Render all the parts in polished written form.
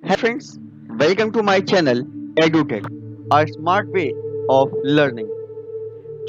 Hey friends, welcome to my channel EduTech, a smart way of learning.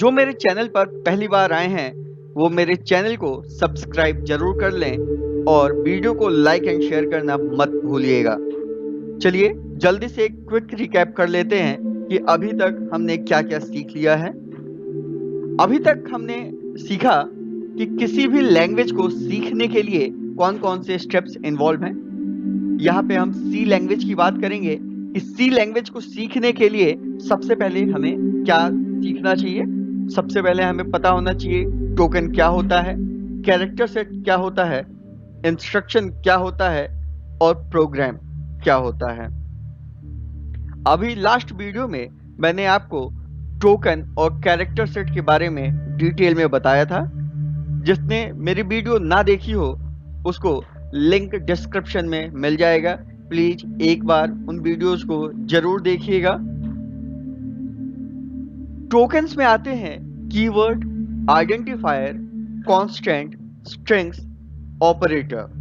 जो मेरे channel पर पहली बार आए हैं, वो मेरे चैनल को सब्सक्राइब जरूर कर लें और वीडियो को लाइक एंड शेयर करना मत भूलिएगा। चलिए जल्दी से एक क्विक रिकैप कर लेते हैं कि अभी तक हमने क्या-क्या सीख लिया है। अभी तक हमने सीखा कि किसी भी लैंग्वेज को सीखने के लिए कौन-कौन से स्टेप्स इन्वॉल्व हैं। यहाँ पे हम सी लैंग्वेज की बात करेंगे कि सी लैंग्वेज को सीखने के लिए सबसे पहले हमें क्या सीखना चाहिए। सबसे पहले हमें पता होना चाहिए टोकन क्या होता है, कैरेक्टर सेट क्या होता है, इंस्ट्रक्शन क्या होता है और प्रोग्राम क्या होता है। अभी लास्ट वीडियो में मैंने आपको टोकन और कैरेक्टर सेट के बारे में डिटेल में बताया था। जिसने मेरी वीडियो ना देखी हो उसको लिंक डिस्क्रिप्शन में मिल जाएगा। प्लीज एक बार उन वीडियोस को जरूर देखिएगा। टोकन्स में आते हैं keyword, identifier, constant, strings, operator.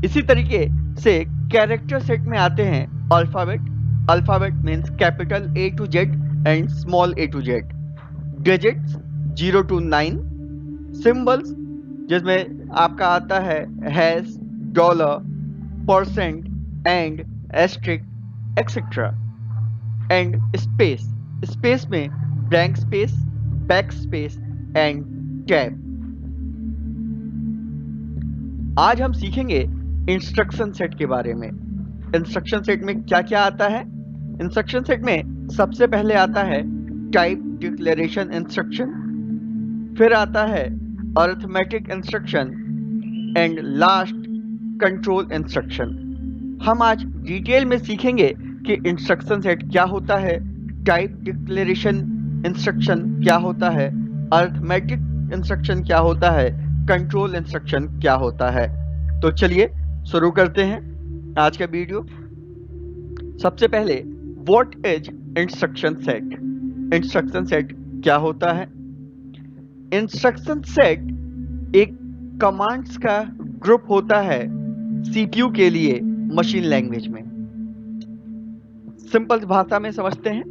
इसी तरीके से कैरेक्टर सेट में आते हैं alphabet. Alphabet means capital A to Z and small a to Z। Digits 0 to 9। Symbols जिसमें आपका आता है hash, dollar, percent and asterisk etcetera. And space, space में blank space, back space and tab. आज हम सीखेंगे इंस्ट्रक्शन सेट के बारे में। इंस्ट्रक्शन सेट में क्या क्या आता है। इंस्ट्रक्शन सेट में सबसे पहले आता है टाइप डिक्लेरेशन इंस्ट्रक्शन, फिर आता है arithmetic instruction and last control instruction. हम आज डिटेल में सीखेंगे कि इंस्ट्रक्शन सेट क्या होता है, टाइप डिक्लेरेशन इंस्ट्रक्शन क्या होता है, अरिथमेटिक इंस्ट्रक्शन क्या होता है, कंट्रोल इंस्ट्रक्शन क्या होता है। तो चलिए शुरू करते हैं आज का वीडियो। सबसे पहले what is instruction set. Instruction set क्या होता है। इंस्ट्रक्शन सेट एक कमांड्स का ग्रुप होता है सीपीयू के लिए मशीन लैंग्वेज में। सिंपल भाषा में समझते हैं।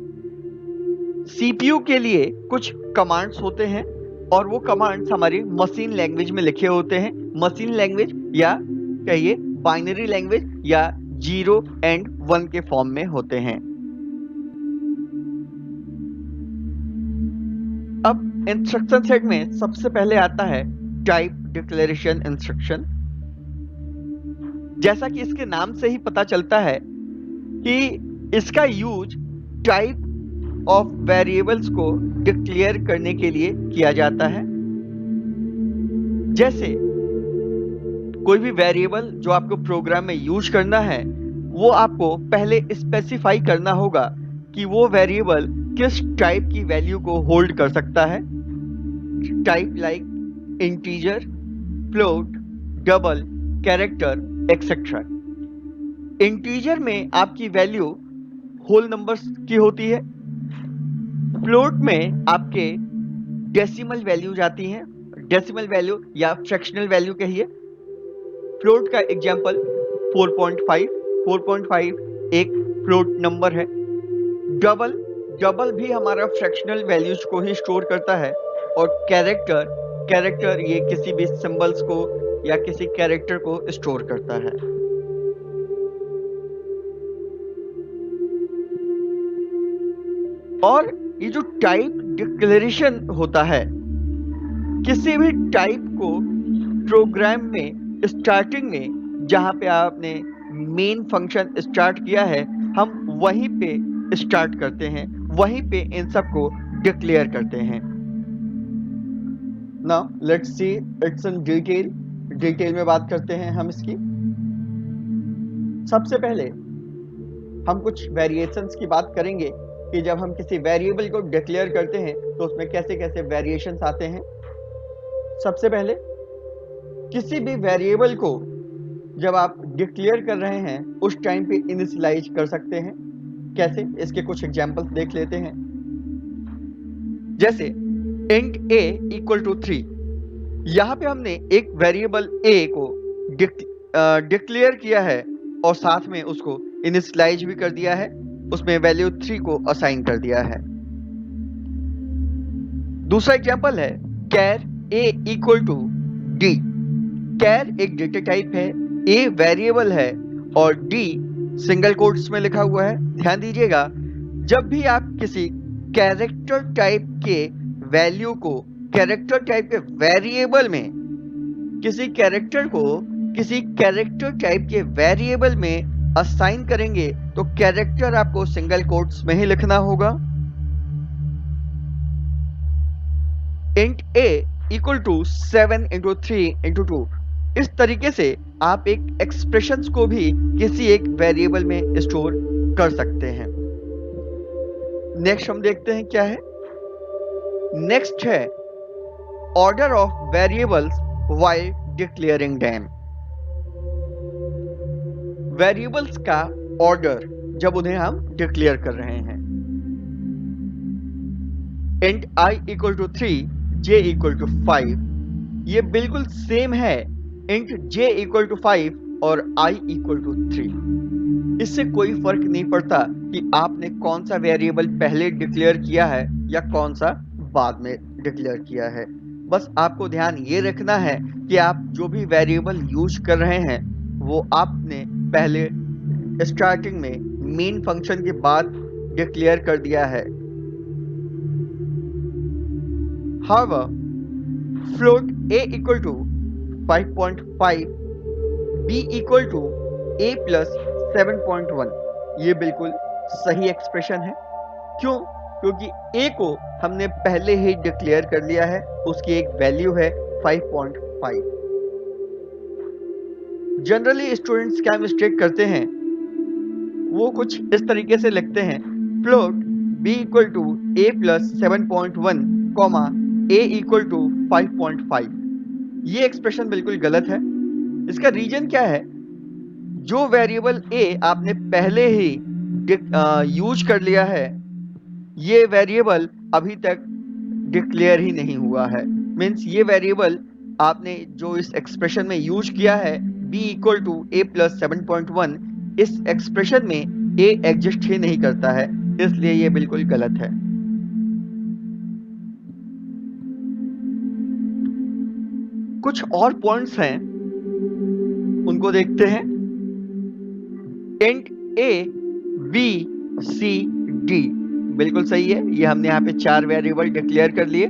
सीपीयू के लिए कुछ कमांड्स होते हैं और वो कमांड्स हमारी मशीन लैंग्वेज में लिखे होते हैं। मशीन लैंग्वेज या कहिए बाइनरी लैंग्वेज या 0 एंड 1 के फॉर्म में होते हैं। अब इंस्ट्रक्शन सेट में सबसे पहले आता है टाइप डिक्लेरेशन इंस्ट्रक्शन। जैसा कि इसके नाम से ही पता चलता है कि इसका यूज टाइप ऑफ वेरिएबल्स को डिक्लेयर करने के लिए किया जाता है। जैसे कोई भी वेरिएबल जो आपको प्रोग्राम में यूज करना है वो आपको पहले स्पेसिफाई करना होगा कि वो वेरिएबल किस टाइप की वैल्यू को होल्ड कर सकता है। Type like integer, float, double, character etcetera. Integer में आपकी वैल्यू होल नंबर्स की होती है। फ्लोट में आपके डेसिमल वैल्यू जाती हैं। डेसिमल वैल्यू या फ्रैक्शनल वैल्यू कहिए। फ्लोट का एग्जांपल 4.5। 4.5 एक फ्लोट नंबर है। डबल, डबल भी हमारा फ्रैक्शनल वैल्यूज को ही स्टोर करता है। और कैरेक्टर, कैरेक्टर ये किसी भी सिंबल्स को या किसी कैरेक्टर को स्टोर करता है। और ये जो टाइप डिक्लेरेशन होता है, किसी भी टाइप को प्रोग्राम में स्टार्टिंग में जहां पे आपने मेन फंक्शन स्टार्ट किया है हम वहीं पे स्टार्ट करते हैं, वहीं पे इन सब को डिक्लेयर करते हैं। Now let's see it's in detail. Detail में बात करते हैं हम इसकी। सबसे पहले हम कुछ वेरिएशंस की बात करेंगे कि जब हम किसी वेरिएबल को डिक्लेयर करते हैं तो उसमें कैसे कैसे वेरिएशंस आते हैं। सबसे पहले किसी भी वेरिएबल को जब आप डिक्लेयर कर रहे हैं उस टाइम पे इनिशियलाइज कर सकते हैं। कैसे, इसके कुछ एग्जांपल्स देख लेते हैं। जैसे int a इक्वल टू 3। यहाँ पे हमने एक वेरिएबल a को डिक्लेयर किया है और साथ में उसको इनिशियलाइज भी कर दिया है, उसमें वैल्यू 3 को असाइन कर दिया है। दूसरा एग्जांपल है कैर a इक्वल टू डी। कैर एक डेटा टाइप है, a वेरिएबल है और d सिंगल कोट्स में लिखा हुआ है। ध्यान दीजिएगा, जब भी आप किसी कैरेक्टर टाइप के वैल्यू को कैरेक्टर टाइप के वेरिएबल में, किसी कैरेक्टर को किसी कैरेक्टर टाइप के वेरिएबल में असाइन करेंगे तो कैरेक्टर आपको सिंगल कोट्स में ही लिखना होगा। int a equal to 7 into 3 into 2। इस तरीके से आप एक एक्सप्रेशंस को भी किसी एक वेरिएबल में स्टोर कर सकते हैं। नेक्स्ट हम देखते हैं क्या है। नेक्स्ट है order of variables while declaring them. Variables का ऑर्डर जब उन्हें हम डिक्लेयर कर रहे हैं। int I equal to 3, j equal to 5। ये बिल्कुल सेम है int j इक्वल टू 5 और I इक्वल टू 3। इससे कोई फर्क नहीं पड़ता कि आपने कौन सा वेरिएबल पहले डिक्लेयर किया है या कौन सा बाद में डिक्लेयर किया है। बस आपको ध्यान ये रखना है कि आप जो भी वेरिएबल यूज कर रहे हैं वो आपने पहले स्टार्टिंग में मेन फंक्शन के बाद डिक्लेयर कर दिया है। However, float a equal to 5.5, b equal to a plus 7.1 ये बिल्कुल सही एक्सप्रेशन है। क्यों? क्योंकि a को हमने पहले ही डिक्लेयर कर लिया है, उसकी एक वैल्यू है 5.5। जनरली स्टूडेंट्स क्या मिस्टेक करते हैं, वो कुछ इस तरीके से लिखते हैं float b equal to a plus 7.1 comma a equal to 5.5। ये एक्सप्रेशन बिल्कुल गलत है। इसका रीजन क्या है, जो वेरिएबल a आपने पहले ही यूज कर लिया है, ये वेरिएबल अभी तक डिक्लेयर ही नहीं हुआ है। मीन्स ये वेरिएबल आपने जो इस एक्सप्रेशन में यूज किया है b equal to a plus 7.1, इस एक्सप्रेशन में a एग्जिस्ट ही नहीं करता है, इसलिए ये बिल्कुल गलत है। कुछ और पॉइंट्स हैं, उनको देखते हैं। int a b c d बिल्कुल सही है। ये हमने यहाँ पे 4 वेरिएबल डिक्लेयर कर लिए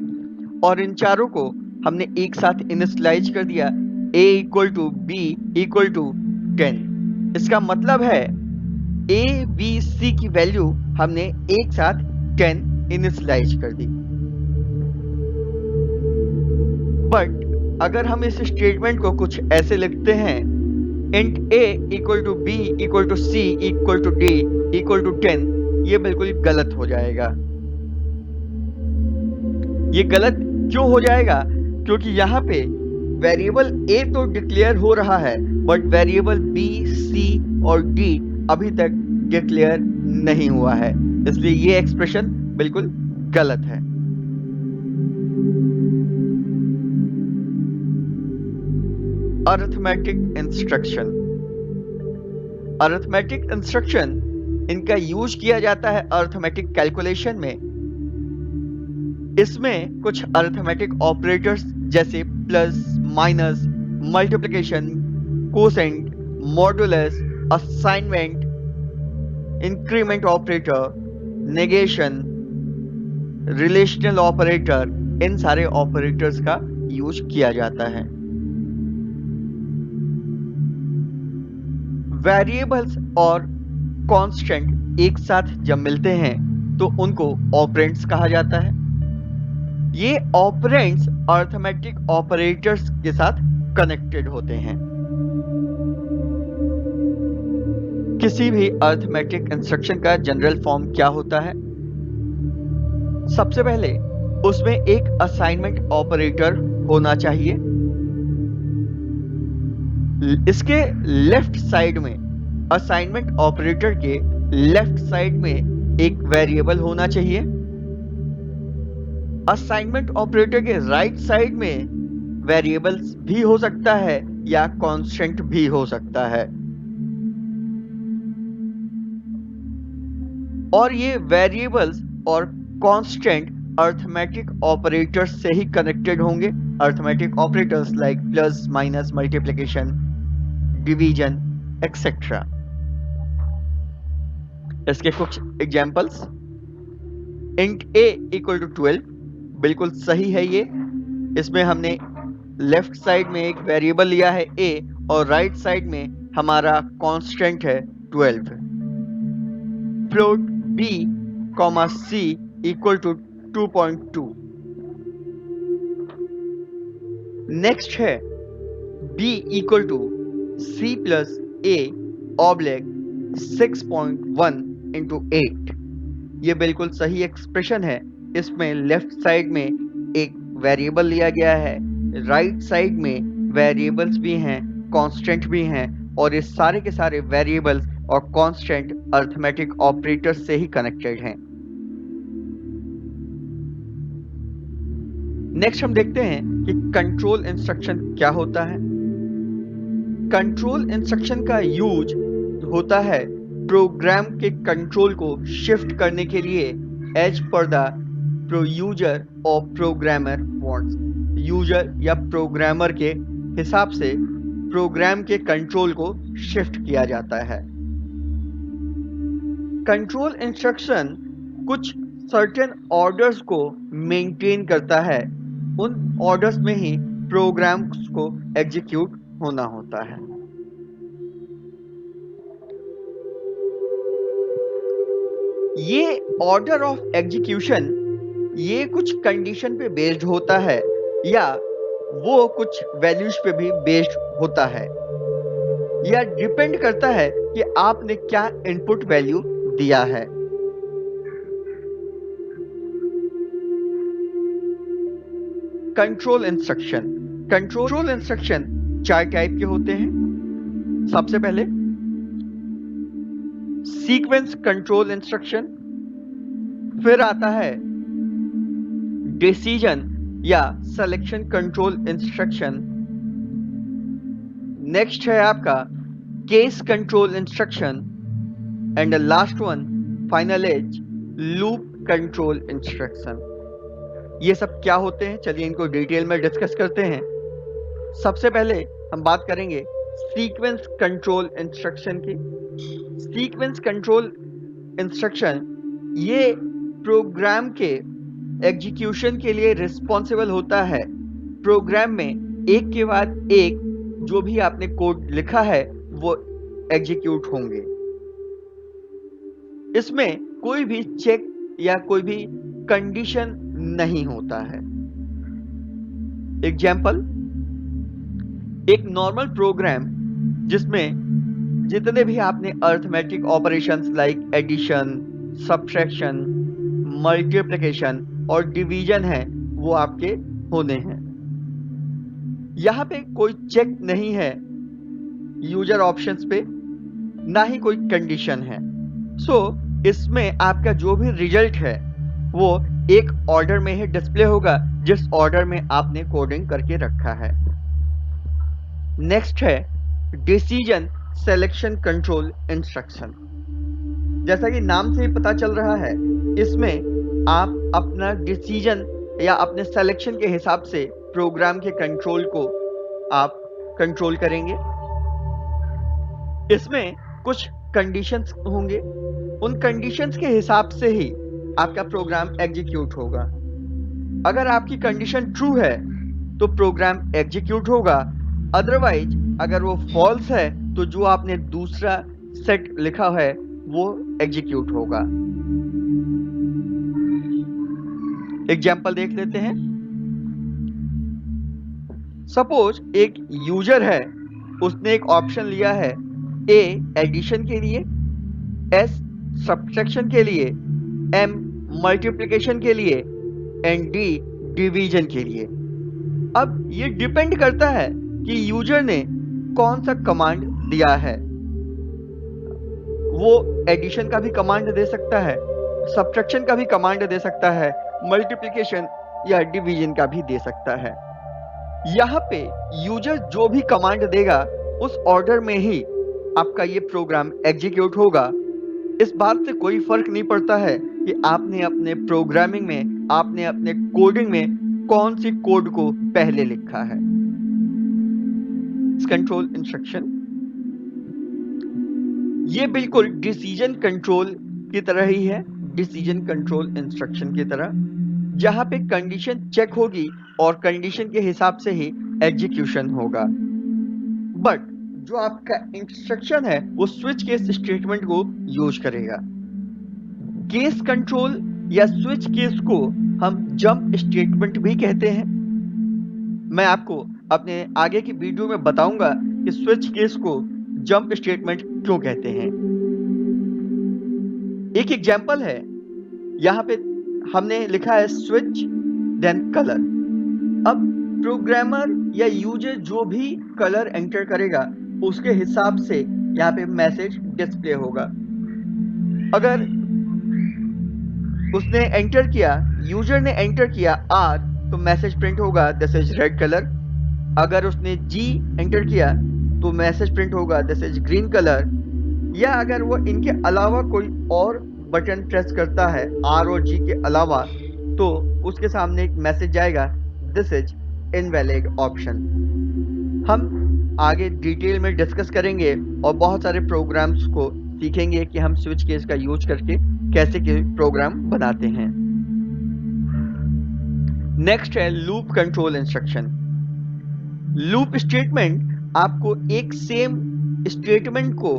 और इन चारों को हमने एक साथ इनिशियलाइज कर दिया a equal to b equal to 10। इसका मतलब है a b c की वैल्यू हमने एक साथ 10 इनिशियलाइज कर दी। बट अगर हम इस स्टेटमेंट को कुछ ऐसे लिखते हैं int a equal to b equal to c equal to d equal to 10, ये बिल्कुल गलत हो जाएगा। ये गलत क्यों हो जाएगा? क्योंकि यहाँ पे वेरिएबल a तो डिक्लेयर हो रहा है बट वेरिएबल b, c और d अभी तक डिक्लेयर नहीं हुआ है, इसलिए ये एक्सप्रेशन बिल्कुल गलत है। Arithmetic instruction. अरिथमेटिक इंस्ट्रक्शन इनका यूज किया जाता है अरिथमेटिक कैलकुलेशन में। इसमें कुछ अरिथमेटिक ऑपरेटर्स जैसे plus, minus, multiplication, quotient, modulus, assignment, increment operator, negation, relational operator, इन सारे ऑपरेटर्स का यूज किया जाता है। वेरिएबल्स और कांस्टेंट एक साथ जब मिलते हैं तो उनको ऑपरेंड्स कहा जाता है। ये ऑपरेंड्स अरिथमेटिक ऑपरेटर्स के साथ कनेक्टेड होते हैं। किसी भी अरिथमेटिक इंस्ट्रक्शन का जनरल फॉर्म क्या होता है? सबसे पहले उसमें एक असाइनमेंट ऑपरेटर होना चाहिए। इसके लेफ्ट साइड में, असाइनमेंट ऑपरेटर के लेफ्ट साइड में एक वेरिएबल होना चाहिए। असाइनमेंट ऑपरेटर के राइट साइड में वेरिएबल्स भी हो सकता है या कांस्टेंट भी हो सकता है। और ये वेरिएबल्स और कांस्टेंट अर्थमेटिक ऑपरेटर्स से ही कनेक्टेड होंगे। Arithmetic operators like plus, minus, multiplication, division etcetera. इसके कुछ examples, int a equal to 12, बिल्कुल सही है ये। इसमें हमने लेफ्ट साइड में एक वेरिएबल लिया है a और राइट साइड में हमारा कांस्टेंट है 12। Float b, c equal to 2.2। Next है b equal to c plus a oblique 6.1 into 8। ये बिल्कुल सही एक्सप्रेशन है। इसमें लेफ्ट साइड में एक वेरिएबल लिया गया है, राइट साइड में वेरिएबल्स भी हैं, कांस्टेंट भी हैं, और ये सारे के सारे वेरिएबल्स और कांस्टेंट अर्थमेटिक ऑपरेटर से ही कनेक्टेड हैं। नेक्स्ट हम देखते हैं कि कंट्रोल इंस्ट्रक्शन क्या होता है। कंट्रोल इंस्ट्रक्शन का यूज होता है प्रोग्राम के कंट्रोल को शिफ्ट करने के लिए एज पर द यूजर और प्रोग्रामर वांट्स। यूजर या प्रोग्रामर के हिसाब से प्रोग्राम के कंट्रोल को शिफ्ट किया जाता है। कंट्रोल इंस्ट्रक्शन कुछ सर्टेन ऑर्डर्स को मेंटेन करता है। उन ऑर्डर्स में ही प्रोग्राम्स को एग्जीक्यूट होना होता है। ये ऑर्डर ऑफ एग्जीक्यूशन ये कुछ कंडीशन पे बेस्ड होता है या वो कुछ वैल्यूज पे भी बेस्ड होता है, या डिपेंड करता है कि आपने क्या इनपुट वैल्यू दिया है। कंट्रोल इंस्ट्रक्शन चार टाइप के होते हैं। सबसे पहले सीक्वेंस कंट्रोल इंस्ट्रक्शन, फिर आता है डिसीजन या सिलेक्शन कंट्रोल इंस्ट्रक्शन, नेक्स्ट है आपका case control instruction, and the last one final is loop control instruction. ये सब क्या होते हैं, चलिए इनको डिटेल में डिस्कस करते हैं। सबसे पहले हम बात करेंगे सीक्वेंस कंट्रोल इंस्ट्रक्शन की। सीक्वेंस कंट्रोल इंस्ट्रक्शन ये प्रोग्राम के एग्जीक्यूशन के लिए रिस्पॉन्सिबल होता है। प्रोग्राम में एक के बाद एक जो भी आपने कोड लिखा है वो एग्जीक्यूट होंगे। इसमें कोई भी चेक या कोई भी कंडीशन नहीं होता है। एग्जाम्पल, एक नॉर्मल प्रोग्राम जिसमें जितने भी आपने arithmetic operations like addition, subtraction, multiplication और डिवीजन है वो आपके होने हैं। यहां पे कोई चेक नहीं है यूजर ऑप्शंस पे, ना ही कोई कंडीशन है। सो इसमें आपका जो भी रिजल्ट है वो एक ऑर्डर में ही डिस्प्ले होगा जिस ऑर्डर में आपने कोडिंग करके रखा है। नेक्स्ट है डिसीजन सिलेक्शन कंट्रोल इंस्ट्रक्शन। जैसा कि नाम से ही पता चल रहा है, इसमें आप अपना डिसीजन या अपने सिलेक्शन के हिसाब से प्रोग्राम के कंट्रोल को आप कंट्रोल करेंगे। इसमें कुछ कंडीशंस होंगे, उन कंडीशंस के हिसाब से ही आपका प्रोग्राम एग्जीक्यूट होगा। अगर आपकी कंडीशन ट्रू है तो प्रोग्राम एग्जीक्यूट होगा, अदरवाइज अगर वो फॉल्स है तो जो आपने दूसरा सेट लिखा है वो एग्जीक्यूट होगा। एग्जाम्पल देख लेते हैं। सपोज एक यूजर है, उसने एक ऑप्शन लिया है ए एडिशन के लिए, एस सब्ट्रैक्शन के लिए, एम मल्टीप्लिकेशन के लिए एंड डी डिवीजन के लिए। अब ये डिपेंड करता है कि यूजर ने कौन सा कमांड दिया है। वो एडिशन का भी कमांड दे सकता है, सब्ट्रैक्शन का भी कमांड दे सकता है, मल्टीप्लिकेशन या डिवीजन का भी दे सकता है। यहाँ पे यूजर जो भी कमांड देगा उस ऑर्डर में ही आपका ये प्रोग्राम एग्जीक्यूट होगा। इस बात से कोई फर्क नहीं पड़ता है कि आपने अपने प्रोग्रामिंग में, आपने अपने कोडिंग में कौन सी कोड को पहले लिखा है। कंट्रोल इंस्ट्रक्शन ये बिल्कुल डिसीजन कंट्रोल की तरह ही है, डिसीजन कंट्रोल इंस्ट्रक्शन की तरह, जहां पे कंडीशन चेक होगी और कंडीशन के हिसाब से ही एग्जीक्यूशन होगा। बट जो आपका इंस्ट्रक्शन है वो स्विच केस स्टेटमेंट को यूज करेगा। केस कंट्रोल या स्विच केस को हम जंप स्टेटमेंट भी कहते हैं। मैं आपको अपने आगे की वीडियो में बताऊंगा कि स्विच केस को जंप स्टेटमेंट क्यों कहते हैं। एक एग्जांपल है, यहाँ पे हमने लिखा है स्विच देन कलर। अब प्रोग्रामर या यूजर जो भी कलर एंटर करेगा उसके हिसाब से यहाँ पे मैसेज डिस्प्ले होगा। अगर उसने एंटर किया, यूजर ने एंटर किया आर, तो मैसेज प्रिंट होगा दिस इज रेड कलर। अगर उसने जी एंटर किया तो मैसेज प्रिंट होगा दिस इज ग्रीन कलर। या अगर वो इनके अलावा कोई और बटन प्रेस करता है आर और जी के अलावा, तो उसके सामने एक मैसेज जाएगा दिस इज इनवैलिड ऑप्शन। हम आगे डिटेल में डिस्कस करेंगे और बहुत सारे प्रोग्राम्स को सीखेंगे कि हम स्विच केस का यूज करके कैसे के प्रोग्राम बनाते हैं। नेक्स्ट है loop control instruction. Loop statement आपको एक सेम स्टेटमेंट को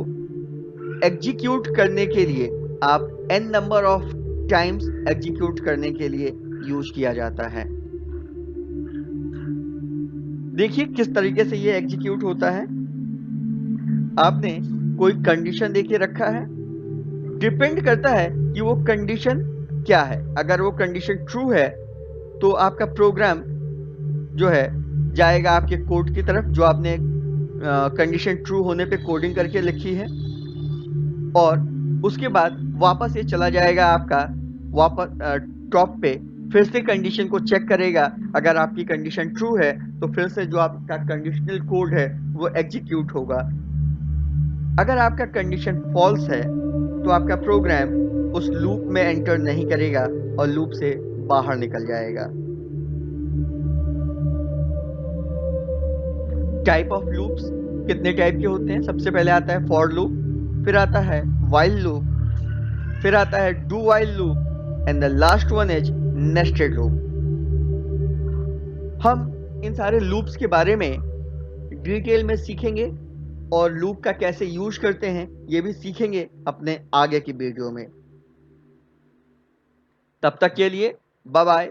एग्जीक्यूट करने के लिए, आप n number of times execute करने के लिए यूज किया जाता है। देखिए किस तरीके से ये एग्जीक्यूट होता है। आपने कोई कंडीशन देके रखा है, डिपेंड करता है कि वो कंडीशन क्या है। अगर वो कंडीशन ट्रू है तो आपका प्रोग्राम जो है जाएगा आपके कोड की तरफ जो आपने कंडीशन ट्रू होने पे कोडिंग करके लिखी है, और उसके बाद वापस ये चला जाएगा आपका वापस टॉप पे, फिर से कंडीशन को चेक करेगा। अगर आपकी कंडीशन ट्रू है तो फिर से जो आपका कंडीशनल कोड है वो एग्जीक्यूट होगा। अगर आपका कंडीशन फॉल्स है तो आपका प्रोग्राम उस लूप में एंटर नहीं करेगा और लूप से बाहर निकल जाएगा। टाइप ऑफ लूप्स कितने टाइप के होते हैं? सबसे पहले आता है फॉर लूप, फिर आता है व्हाइल लूप, फिर आता है do while loop and the last one is nested loop. हम इन सारे लूप्स के बारे में डिटेल में सीखेंगे और लूप का कैसे यूज करते हैं ये भी सीखेंगे अपने आगे की वीडियो में। तब तक के लिए बाय बाय।